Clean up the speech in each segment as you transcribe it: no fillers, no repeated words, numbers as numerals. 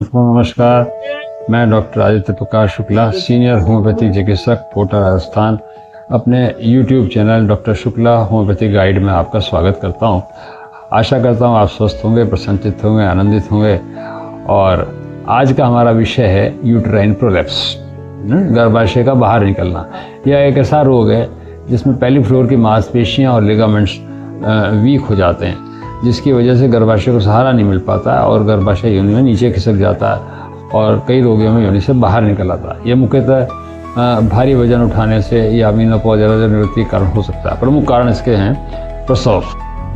नमस्कार, मैं डॉक्टर आदित्य प्रकाश Shukla, senior homeopathic चिकित्सक, कोटा, राजस्थान। अपने YouTube channel doctor Shukla homeopathic guide में आपका स्वागत करता हूं। आशा करता हूं आप स्वस्थ होंगे, प्रसन्नचित्त होंगे, आनंदित होंगे। और आज का हमारा विषय है यूट्राइन प्रोलैप्स, गर्भाशय का बाहर निकलना। यह एक ऐसा रोग है जिसमें पहली फ्लोर की मांसपेशियाँ और लिगामेंट्स वीक हो जाते हैं, जिसकी वजह से गर्भाशय को सहारा नहीं मिल पाता है और गर्भाशय योनि में नीचे खिसक जाता है और कई रोगियों में योनि से बाहर निकल आता है। ये मुख्यतः भारी वजन उठाने से या मेनोपॉज या निवृत्ति के कारण हो सकता है। प्रमुख कारण इसके हैं प्रसव,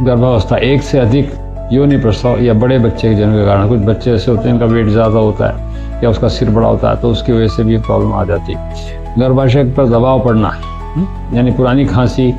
गर्भावस्था, एक से अधिक योनि प्रसव या बड़े बच्चे के जन्म के कारण। कुछ बच्चे ऐसे होते हैं इनका वेट ज़्यादा होता है या उसका सिर बड़ा होता है, तो उसकी वजह से भी प्रॉब्लम आ जाती है। गर्भाशय पर दबाव पड़ना, यानी पुरानी खांसी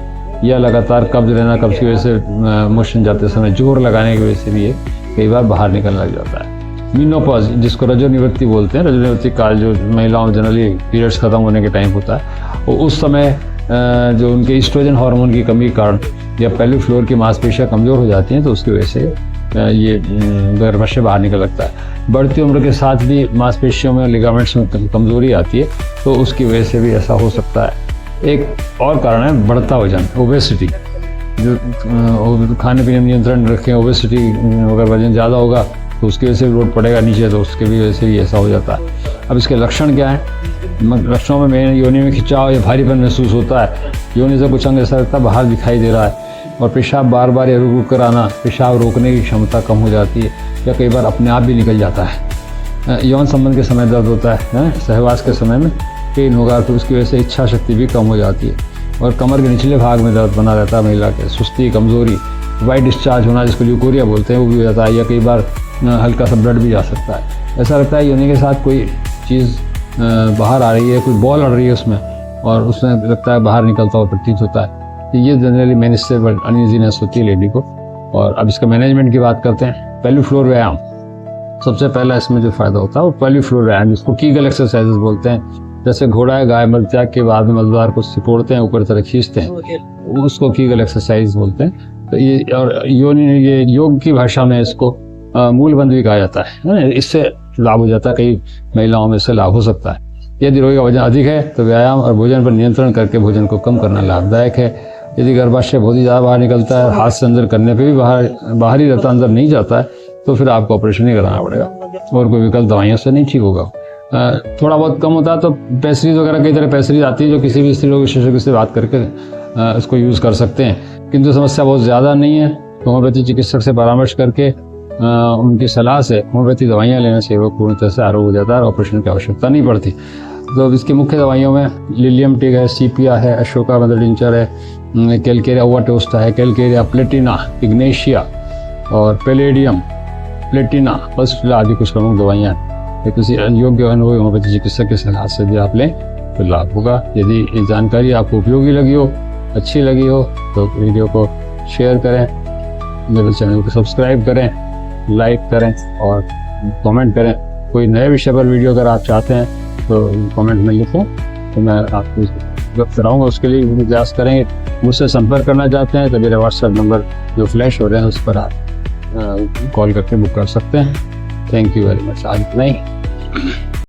या लगातार कब्ज रहना, कब्ज की वजह से मोशन जाते समय जोर लगाने की वजह से भी ये कई बार बाहर निकलने लग जाता है। मीनोपॉज, जिसको रजोनिवृत्ति बोलते हैं, रजोनिवृत्ति काल जो महिलाओं में जनरली पीरियड्स खत्म होने के टाइम होता है, वो उस समय जो उनके ईस्ट्रोजन हार्मोन की कमी के कारण या पहली फ्लोर की मांसपेशियाँ कमज़ोर हो जाती हैं, तो उसकी वजह से ये गर्भाशय बाहर निकल लगता है। बढ़ती उम्र के साथ भी मांसपेशियों में, लिगामेंट्स में कमज़ोरी आती है, तो उसकी वजह से भी ऐसा हो सकता है। एक और कारण है बढ़ता वजन, ओबेसिटी। जो खाने पीने में नियंत्रण रखें, ओबेसिटी, अगर वजन ज़्यादा होगा तो उसकी वजह से लोड पड़ेगा नीचे, तो उसके भी वजह से भी ऐसा हो जाता है। अब इसके लक्षण क्या हैं? लक्षणों में मेन योनि में खिंचाव या भारीपन महसूस होता है, योनि से कुछ अंग ऐसा लगता है बाहर दिखाई दे रहा है, और पेशाब बार बार या रुक रुक कर आना, पेशाब रोकने की क्षमता कम हो जाती है या कई बार अपने आप भी निकल जाता है। यौन संबंध के समय दर्द होता है, सहवास के समय में पेन होगा, तो उसकी वजह से इच्छा शक्ति भी कम हो जाती है, और कमर के निचले भाग में दर्द बना रहता है महिला के, सुस्ती, कमज़ोरी, वाइट डिस्चार्ज होना, जिसको ल्यूकोरिया बोलते हैं, वो भी हो जाता है, या कई बार हल्का सा ब्लड भी जा सकता है। ऐसा लगता है योनि के साथ कोई चीज़ बाहर आ रही है, कोई बॉल अड़ रही है उसमें, और उसमें लगता है बाहर निकलता हुआ प्रतीत होता है। तो ये जनरली मेनिस्ट्रुअल अनईजीनेस होती है लेडी को। और अब इसका मैनेजमेंट की बात करते हैं। पहली फ्लोर व्यायाम, सबसे पहला इसमें जो फायदा होता है वो पहली फ्लोर व्यायाम, जिसको कीगल एक्सरसाइजेस बोलते हैं। जैसे घोड़ा है, गाय मल त्याग के बाद में मलद्वार को सिकोड़ते हैं, ऊपर तरह खींचते हैं, उसको कीगल एक्सरसाइज बोलते हैं। तो ये, और ये योग की भाषा में इसको मूलबंध भी कहा जाता है। इससे लाभ हो जाता है, कई महिलाओं में इससे लाभ हो सकता है। यदि रोगी का वजन अधिक है तो व्यायाम और भोजन पर नियंत्रण करके भोजन को कम करना लाभदायक है। यदि गर्भाशय बहुत ही ज़्यादा बाहर निकलता है, हाथ से अंदर करने पर भी बाहर ही रहता, अंदर नहीं जाता है, तो फिर आपको ऑपरेशन ही कराना पड़ेगा, और कोई विकल्प दवाइयों से नहीं ठीक होगा। थोड़ा बहुत कम होता है तो पैसरीज वगैरह, कई तरह पैसरीज आती है जो किसी भी स्त्री रोग विशेषज्ञ से बात करके इसको यूज़ कर सकते हैं। किंतु समस्या बहुत ज़्यादा नहीं है, होम्योपैथी चिकित्सक से परामर्श करके उनकी सलाह से होम्योपैथी दवाइयाँ लेने से वो पूर्ण तरह से आरोग्य हो जाता है और ऑपरेशन की आवश्यकता नहीं पड़ती। तो इसकी मुख्य दवाइयों में लिलियम टिग है, सीपिया है, अशोका मदर टिंचर है, कैलकेरिया ओवाटोस्टा है, कैलकेरिया प्लेटिना, इग्नेशिया और पैलेडियम प्लेटिना, बस आदि कुछ प्रमुख दवाइयाँ हैं। किसी योग्य अनुभवी होम्योपैथी चिकित्सक की सलाह से भी आप लें तो लाभ होगा। यदि ये जानकारी आपको उपयोगी लगी हो, अच्छी लगी हो, तो वीडियो को शेयर करें, मेरे चैनल को सब्सक्राइब करें, लाइक करें और कमेंट करें। कोई नए विषय पर वीडियो अगर आप चाहते हैं तो कमेंट में लिखें, तो मैं आपको उपलब्ध कराऊँगा। उसके लिए प्रयास करेंगे। मुझसे संपर्क करना चाहते हैं तो मेरे व्हाट्सएप नंबर जो फ्लैश हो रहे हैं उस पर आप कॉल करके बुक कर सकते हैं। Thank you very much. आज नहीं